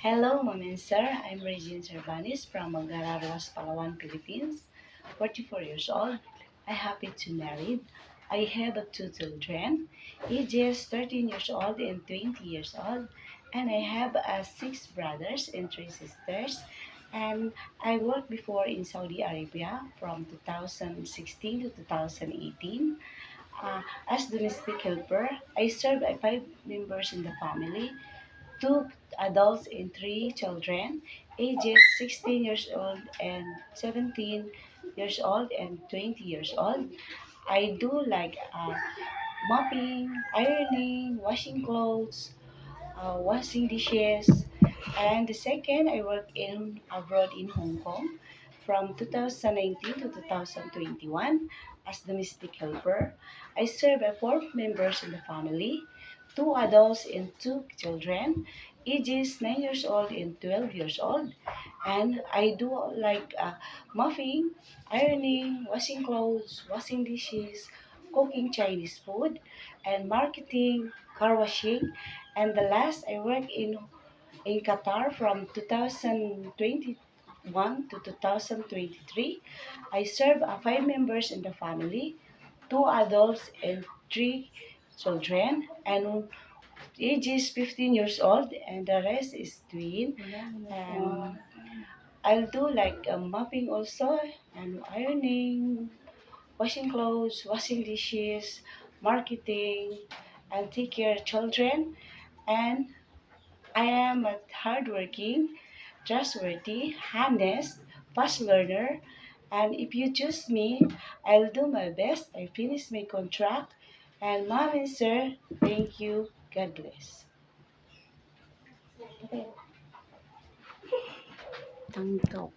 Hello, Ma'am and Sir. I'm Regine Cervanis from Magararuas, Palawan, Philippines. 44 years old. I'm happy to married. I have two children, ages 13 years old and 20 years old. And I have six brothers and three sisters. And I worked before in Saudi Arabia from 2016 to 2018. As domestic helper, I serve five members in the family, two adults and three children, ages 16 years old and 17 years old and 20 years old. I do like mopping, ironing, washing clothes, washing dishes. And the second, I work in abroad in Hong Kong from 2019 to 2021 as domestic helper. I serve four members in the family, two adults and two children, ages 9 years old and 12 years old. And I do like mopping, ironing, washing clothes, washing dishes, cooking Chinese food, and marketing, car washing. And the last, I work in Qatar from 2021 to 2023. I serve five members in the family, two adults and three children, and ages 15 years old, and the rest is twin. And I'll do like mopping also, and ironing, washing clothes, washing dishes, marketing, and take care of children. And I am a hardworking, trustworthy, honest, fast learner, and if you choose me, I'll do my best. I finish my contract. And mom and sir, thank you. God bless. Okay. Tangkap.